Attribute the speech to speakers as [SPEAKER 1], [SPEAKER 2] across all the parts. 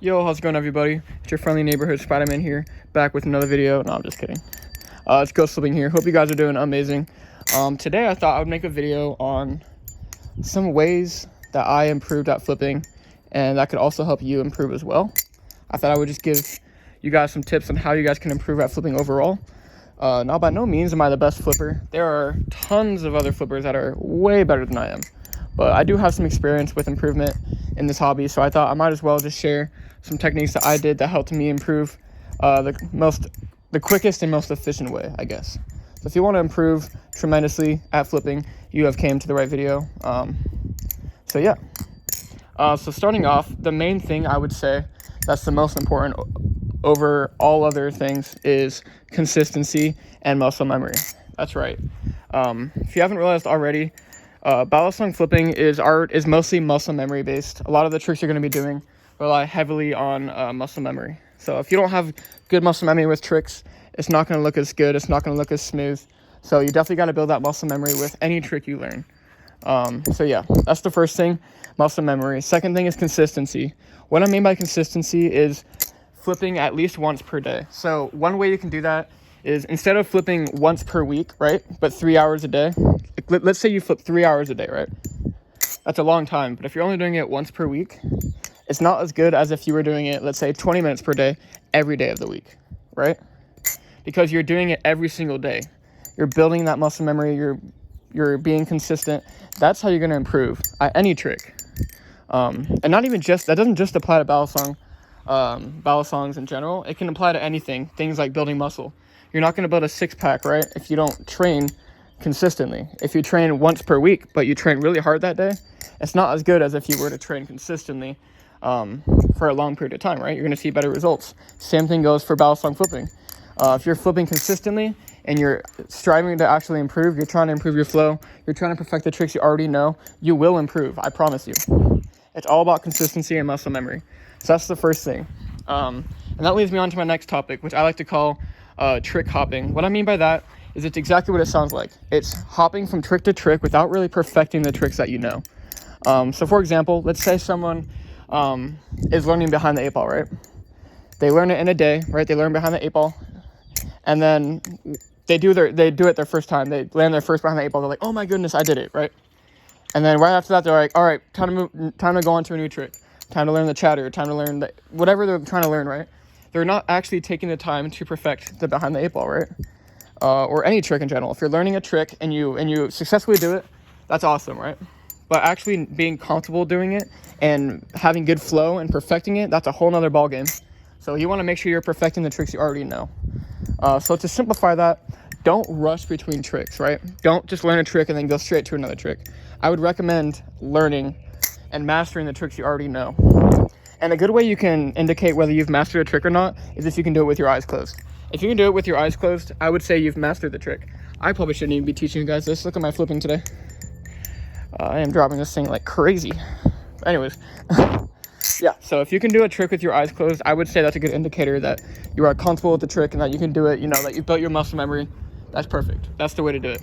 [SPEAKER 1] Yo, how's it going, everybody? It's your friendly neighborhood Spider-Man here, back with another video. No, I'm just kidding. It's Ghost Flipping here. Hope you guys are doing amazing. Today I thought I would make a video on some ways that I improved at flipping, and that could also help you improve as well. I thought I would just give you guys some tips on how you guys can improve at flipping overall. Now, by no means am I the best flipper. There are tons of other flippers that are way better than I am, but I do have some experience with improvement in this hobby, so I thought I might as well just share some techniques that I did that helped me improve the quickest and most efficient way, I guess. So if you want to improve tremendously at flipping, you have came to the right video. So starting off, the main thing I would say that's the most important over all other things is consistency and muscle memory. That's right. If you haven't realized already, ballast long flipping is mostly muscle memory based. A lot of the tricks you're going to be doing rely heavily on muscle memory. So if you don't have good muscle memory with tricks, it's not going to look as good. It's not going to look as smooth. So you definitely got to build that muscle memory with any trick you learn. That's the first thing, muscle memory. Second thing is consistency. What I mean by consistency is flipping at least once per day. So one way you can do that is instead of flipping once per week, right, but 3 hours a day, let's say you flip 3 hours a day, right? That's a long time, but if you're only doing it once per week, it's not as good as if you were doing it, let's say 20 minutes per day, every day of the week, right? Because you're doing it every single day. You're building that muscle memory, you're being consistent. That's how you're going to improve at any trick. And not even just, that doesn't just apply to ballast songs in general. It can apply to anything, things like building muscle. You're not going to build a six-pack, right, if you don't train consistently. If you train once per week, but you train really hard that day, it's not as good as if you were to train consistently for a long period of time, right? You're going to see better results. Same thing goes for ballast long flipping. If you're flipping consistently and you're striving to actually improve, you're trying to improve your flow, you're trying to perfect the tricks you already know, you will improve, I promise you. It's all about consistency and muscle memory. So that's the first thing. And that leads me on to my next topic, which I like to call trick hopping. What I mean by that is it's exactly what it sounds like. It's hopping from trick to trick without really perfecting the tricks that you know. So for example, let's say someone is learning behind the eight ball, right? They learn it in a day, right? They learn behind the eight ball, and then they do it their first time. They land their first behind the eight ball. They're like, oh my goodness, I did it, right? And then right after that, they're like, all right, time to go on to a new trick. Time to learn the chatter, time to learn whatever they're trying to learn, right? They're not actually taking the time to perfect the behind the eight ball, right? Or any trick in general. If you're learning a trick and you successfully do it, that's awesome, right? But actually being comfortable doing it and having good flow and perfecting it, that's a whole nother ball game. So you want to make sure you're perfecting the tricks you already know. So to simplify that, don't rush between tricks, right? Don't just learn a trick and then go straight to another trick. I would recommend learning and mastering the tricks you already know. And a good way you can indicate whether you've mastered a trick or not is if you can do it with your eyes closed. If you can do it with your eyes closed, I would say you've mastered the trick. I probably shouldn't even be teaching you guys this. Look at my flipping today. I am dropping this thing like crazy. Anyways, yeah, so if you can do a trick with your eyes closed, I would say that's a good indicator that you are comfortable with the trick and that you can do it, that you've built your muscle memory. That's perfect. That's the way to do it.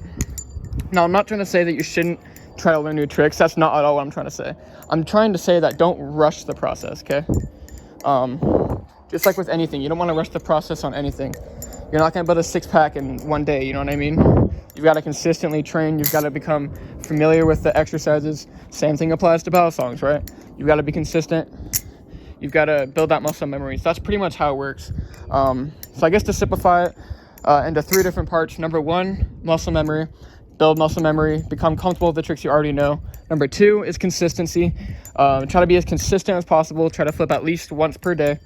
[SPEAKER 1] Now, I'm not trying to say that you shouldn't try to learn new tricks. That's not at all what I'm trying to say. I'm trying to say that don't rush the process, okay? Just like with anything, you don't want to rush the process on anything. You're not going to build a six-pack in one day, you know what I mean? You've got to consistently train. You've got to become familiar with the exercises. Same thing applies to ballast songs, right? You've got to be consistent. You've got to build that muscle memory. So that's pretty much how it works. So I guess to simplify it into 3 different parts. Number 1, muscle memory. Build muscle memory. Become comfortable with the tricks you already know. Number 2 is consistency. Try to be as consistent as possible. Try to flip at least once per day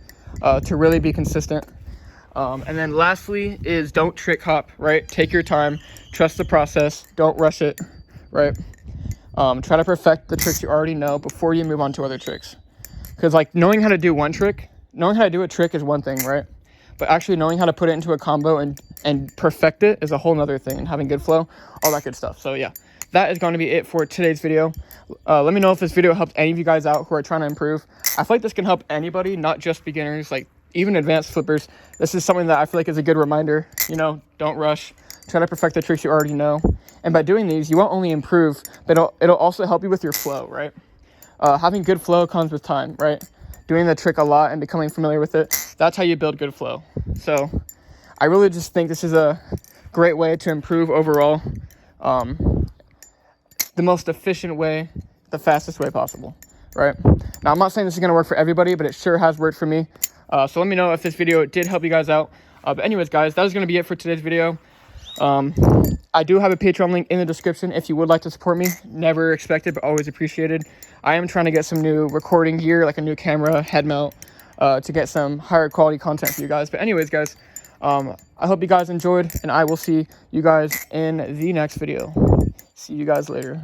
[SPEAKER 1] to really be consistent. And then lastly is don't trick hop, right? Take your time, trust the process, don't rush it, right? Try to perfect the tricks you already know before you move on to other tricks. Because knowing how to do a trick is one thing, right? But actually knowing how to put it into a combo and perfect it is a whole nother thing, and having good flow, all that good stuff. So yeah, that is going to be it for today's video. Let me know if this video helped any of you guys out who are trying to improve. I feel like this can help anybody, not just beginners, even advanced flippers. This is something that I feel like is a good reminder. Don't rush. Try to perfect the tricks you already know. And by doing these, you won't only improve, but it'll also help you with your flow, right? Having good flow comes with time, right? doing the trick a lot and becoming familiar with it, that's how you build good flow. So I really just think this is a great way to improve overall, the most efficient way, the fastest way possible, right? Now, I'm not saying this is going to work for everybody, but it sure has worked for me. So let me know if this video did help you guys out. But anyways, guys, that is going to be it for today's video. I do have a Patreon link in the description if you would like to support me. Never expected, but always appreciated. I am trying to get some new recording gear, like a new camera, head mount, to get some higher quality content for you guys. But anyways, guys, I hope you guys enjoyed, and I will see you guys in the next video. See you guys later.